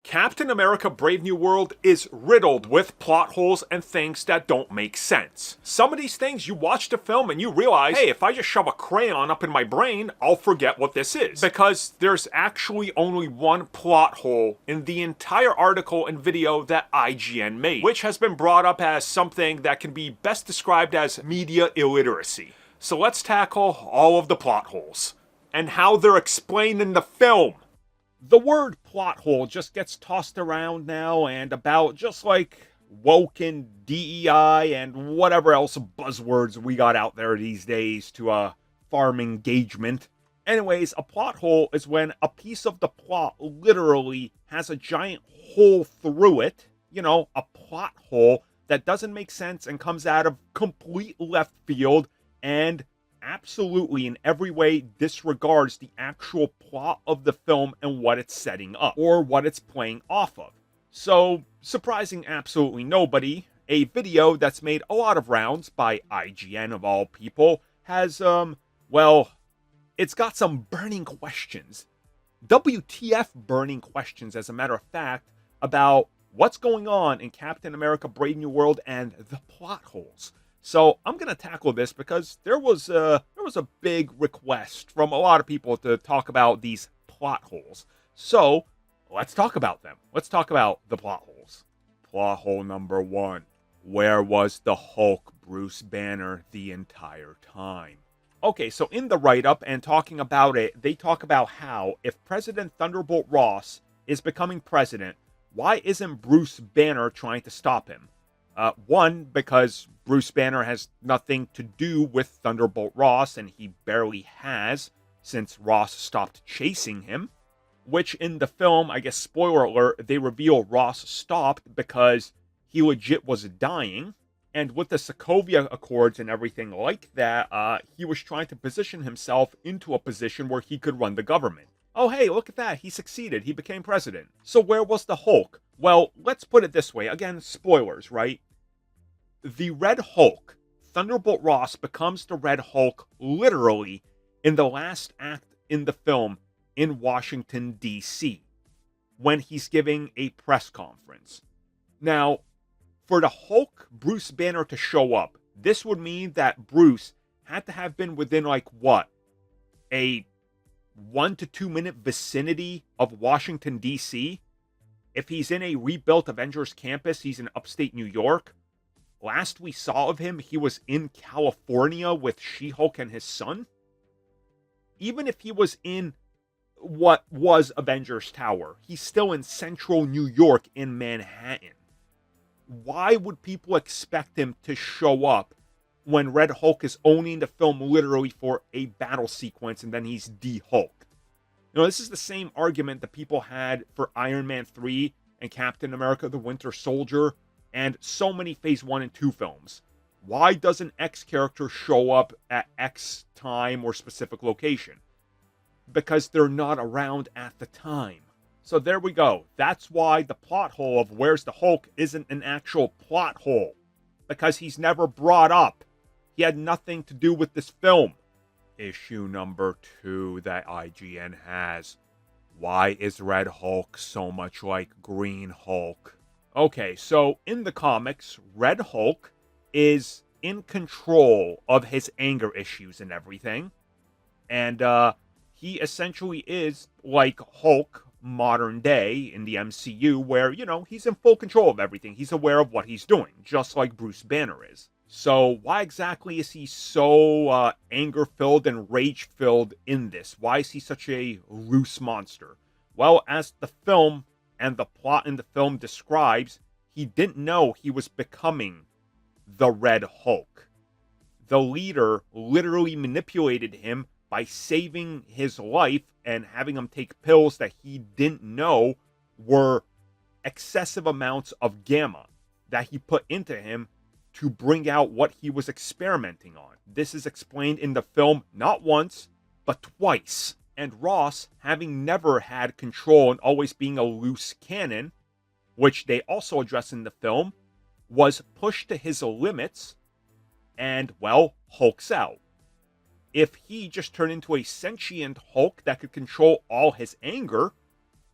Captain America Brave New World is riddled with plot holes and things that don't make sense. Some of these things you watch the film and you realize, hey, if I just shove a crayon up in my brain, I'll forget what this is. Because there's actually only one plot hole in the entire article and video that IGN made, which has been brought up as something that can be best described as media illiteracy. So let's tackle all of the plot holes and how they're explained in the film. The word plot hole just gets tossed around now and about just like woke and DEI and whatever else buzzwords we got out there these days to farm engagement. Anyways, a plot hole is when a piece of the plot literally has a giant hole through it. You know, a plot hole that doesn't make sense and comes out of complete left field and absolutely in every way disregards the actual plot of the film and what it's setting up or what it's playing off of. So, surprising absolutely nobody, a video that's made a lot of rounds by IGN of all people has, well, it's got some burning questions. WTF burning questions, as a matter of fact, about what's going on in Captain America Brave New World and the plot holes. So I'm going to tackle this because there was a big request from a lot of people to talk about these plot holes. So let's talk about them. Let's talk about the plot holes. Plot hole number 1. Where was the Hulk Bruce Banner the entire time? Okay, so in the write-up and talking about it, they talk about how if President Thunderbolt Ross is becoming president, why isn't Bruce Banner trying to stop him? One, because Bruce Banner has nothing to do with Thunderbolt Ross, and he barely has since Ross stopped chasing him. Which in the film, I guess spoiler alert, they reveal Ross stopped because he legit was dying. And with the Sokovia Accords and everything like that, he was trying to position himself into a position where he could run the government. Oh hey, look at that, he succeeded, he became president. So where was the Hulk? Well, let's put it this way, again, spoilers, right? The Red Hulk, Thunderbolt Ross becomes the Red Hulk literally in the last act in the film in Washington, D.C., when he's giving a press conference. Now, for the Hulk Bruce Banner to show up, this would mean that Bruce had to have been within, like, what? A 1 to 2 minute vicinity of Washington, D.C.? If he's in a rebuilt Avengers campus, he's in upstate New York. Last we saw of him, he was in California with She-Hulk and his son. Even if he was in what was Avengers Tower, he's still in central New York in Manhattan. Why would people expect him to show up when Red Hulk is owning the film literally for a battle sequence and then he's de-Hulked? You know, this is the same argument that people had for Iron Man 3 and Captain America the Winter Soldier and so many Phase 1 and 2 films. Why doesn't X character show up at X time or specific location? Because they're not around at the time. So there we go. That's why the plot hole of Where's the Hulk isn't an actual plot hole. Because he's never brought up. He had nothing to do with this film. Issue number 2 that IGN has. Why is Red Hulk so much like Green Hulk? Okay, so in the comics, Red Hulk is in control of his anger issues and everything. And he essentially is like Hulk modern day in the MCU where, you know, he's in full control of everything. He's aware of what he's doing, just like Bruce Banner is. So why exactly is he so anger-filled and rage-filled in this? Why is he such a loose monster? Well, as the film and the plot in the film describes, he didn't know he was becoming the Red Hulk. The leader literally manipulated him by saving his life and having him take pills that he didn't know were excessive amounts of gamma that he put into him to bring out what he was experimenting on. This is explained in the film not once, but twice. And Ross, having never had control and always being a loose cannon, which they also address in the film, was pushed to his limits and, well, hulks out. If he just turned into a sentient Hulk that could control all his anger,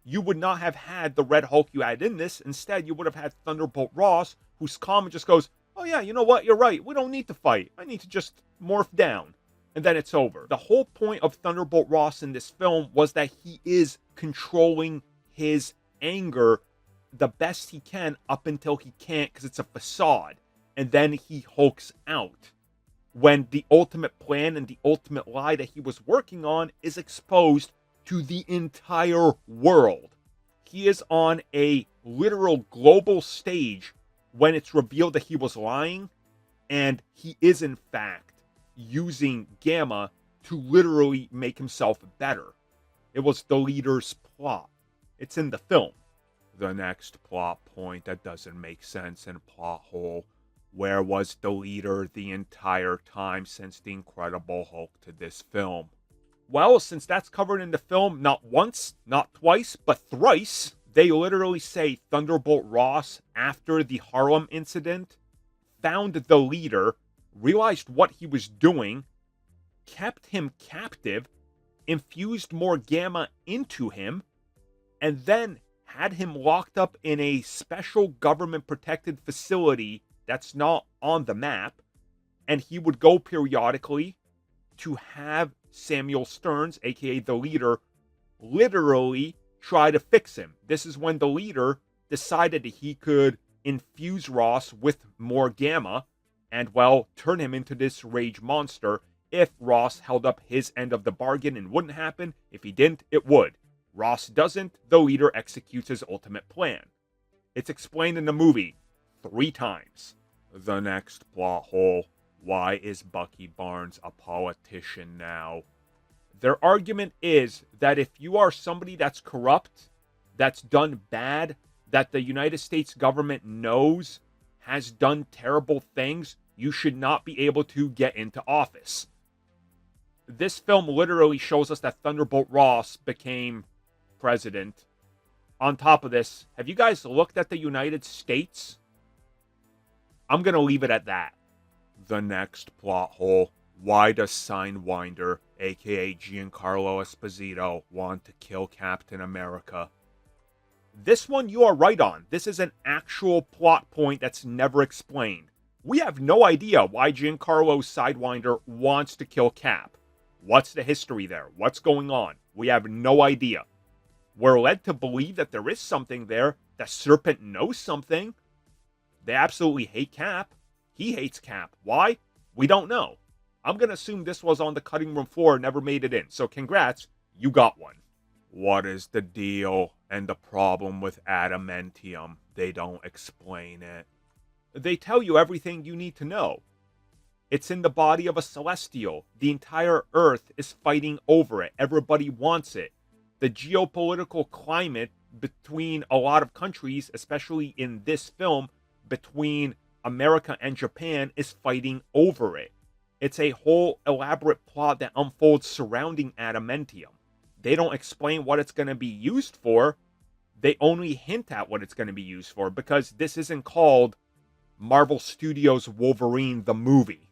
you would not have had the Red Hulk you had in this. Instead, you would have had Thunderbolt Ross, who's calm and just goes, oh yeah, you know what, you're right, we don't need to fight. I need to just morph down. And then it's over. The whole point of Thunderbolt Ross in this film was that he is controlling his anger the best he can up until he can't, because it's a facade. And then he hulks out when the ultimate plan and the ultimate lie that he was working on is exposed to the entire world. He is on a literal global stage when it's revealed that he was lying, and he is in fact using Gamma to literally make himself better. It was the leader's plot. It's in the film. The next plot point that doesn't make sense and plot hole. Where was the leader the entire time since the Incredible Hulk to this film? Well, since that's covered in the film not once, not twice, but thrice, they literally say Thunderbolt Ross, after the Harlem incident, found the leader, realized what he was doing, kept him captive, infused more Gamma into him, and then had him locked up in a special government-protected facility that's not on the map, and he would go periodically to have Samuel Stearns, aka the leader, literally try to fix him. This is when the leader decided that he could infuse Ross with more Gamma and, well, turn him into this rage monster if Ross held up his end of the bargain and wouldn't happen. If he didn't, it would. Ross doesn't, the leader executes his ultimate plan. It's explained in the movie 3 times. The next plot hole. Why is Bucky Barnes a politician now? Their argument is that if you are somebody that's corrupt, that's done bad, that the United States government knows has done terrible things, you should not be able to get into office. This film literally shows us that Thunderbolt Ross became president. On top of this, have you guys looked at the United States? I'm going to leave it at that. The next plot hole. Why does Sidewinder, aka Giancarlo Esposito, want to kill Captain America? This one you are right on. This is an actual plot point that's never explained. We have no idea why Giancarlo Sidewinder wants to kill Cap. What's the history there? What's going on? We have no idea. We're led to believe that there is something there, that Serpent knows something. They absolutely hate Cap. He hates Cap. Why? We don't know. I'm going to assume this was on the cutting room floor and never made it in. So congrats, you got one. What is the deal and the problem with adamantium? They don't explain it. They tell you everything you need to know. It's in the body of a celestial. The entire Earth is fighting over it. Everybody wants it. The geopolitical climate between a lot of countries, especially in this film, between America and Japan, is fighting over it. It's a whole elaborate plot that unfolds surrounding adamantium. They don't explain what it's going to be used for. They only hint at what it's going to be used for, because this isn't called Marvel Studios' Wolverine the movie.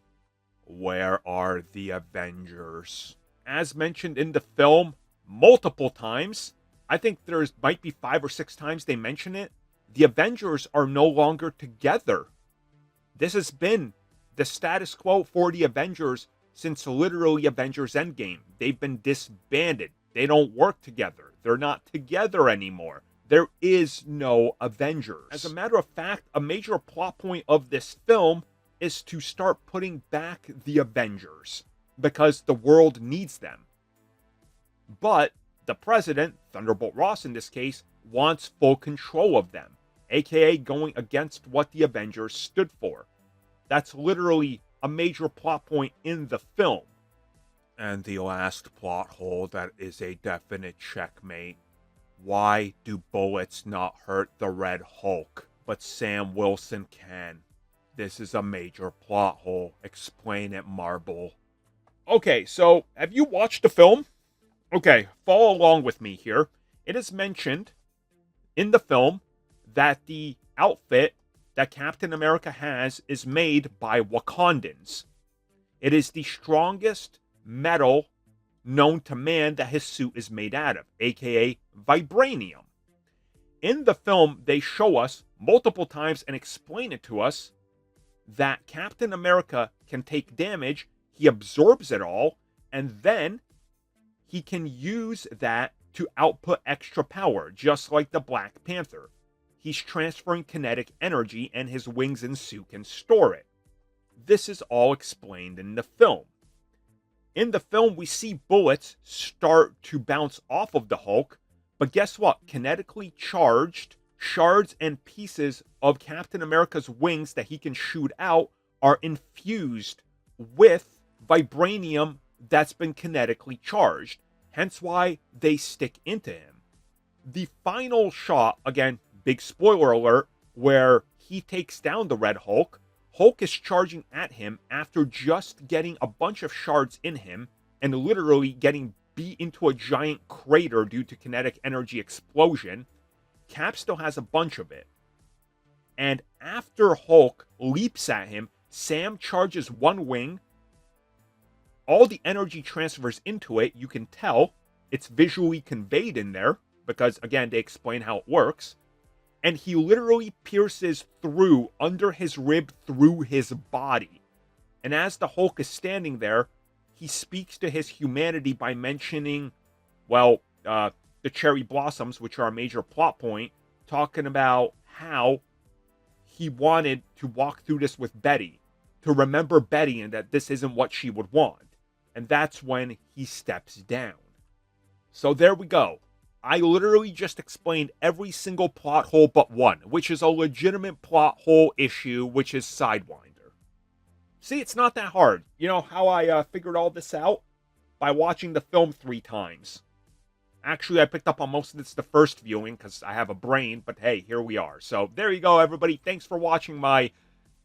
Where are the Avengers? As mentioned in the film multiple times, I think there's might be 5 or 6 times they mention it, the Avengers are no longer together. This has been the status quo for the Avengers since literally Avengers Endgame. They've been disbanded. They don't work together. They're not together anymore. There is no Avengers. As a matter of fact, a major plot point of this film is to start putting back the Avengers, because the world needs them. But the president, Thunderbolt Ross in this case, wants full control of them, aka going against what the Avengers stood for. That's literally a major plot point in the film. And the last plot hole that is a definite checkmate. Why do bullets not hurt the Red Hulk, but Sam Wilson can? This is a major plot hole. Explain it, Marble. Okay, so have you watched the film? Okay, follow along with me here. It is mentioned in the film that the outfit that Captain America has is made by Wakandans. It is the strongest metal known to man that his suit is made out of, aka vibranium. In the film, they show us multiple times and explain it to us that Captain America can take damage, he absorbs it all, and then he can use that to output extra power, just like the Black Panther. He's transferring kinetic energy, and his wings and suit can store it. This is all explained in the film. In the film, we see bullets start to bounce off of the Hulk, but guess what? Kinetically charged shards and pieces of Captain America's wings that he can shoot out are infused with vibranium that's been kinetically charged, hence why they stick into him. The final shot, again, big spoiler alert, where he takes down the Red Hulk, Hulk is charging at him after just getting a bunch of shards in him and literally getting beat into a giant crater due to kinetic energy explosion. Cap still has a bunch of it. And after Hulk leaps at him, Sam charges one wing. All the energy transfers into it. You can tell it's visually conveyed in there because, again, they explain how it works. And he literally pierces through, under his rib, through his body. And as the Hulk is standing there, he speaks to his humanity by mentioning, well, the cherry blossoms, which are a major plot point, talking about how he wanted to walk through this with Betty, to remember Betty and that this isn't what she would want. And that's when he steps down. So there we go. I literally just explained every single plot hole but one, which is a legitimate plot hole issue, which is Sidewinder. See, it's not that hard. You know how I figured all this out? By watching the film 3 times. Actually, I picked up on most of this the first viewing because I have a brain, but hey, here we are. So there you go, everybody. Thanks for watching my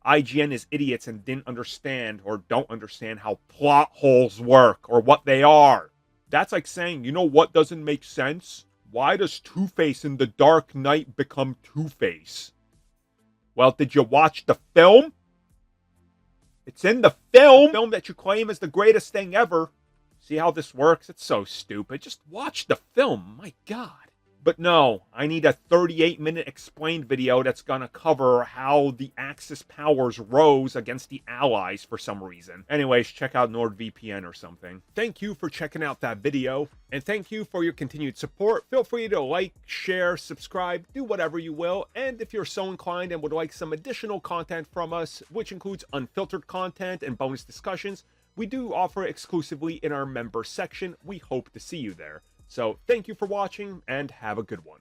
IGN is idiots and didn't understand or don't understand how plot holes work or what they are. That's like saying, you know what doesn't make sense? Why does Two-Face in The Dark Knight become Two-Face? Well, did you watch the film? It's in the film that you claim is the greatest thing ever. See how this works? It's so stupid. Just watch the film. My God. But no, I need a 38-minute explained video that's going to cover how the Axis powers rose against the Allies for some reason. Anyways, check out NordVPN or something. Thank you for checking out that video, and thank you for your continued support. Feel free to like, share, subscribe, do whatever you will, and if you're so inclined and would like some additional content from us, which includes unfiltered content and bonus discussions, we do offer exclusively in our member section. We hope to see you there. So thank you for watching, and have a good one.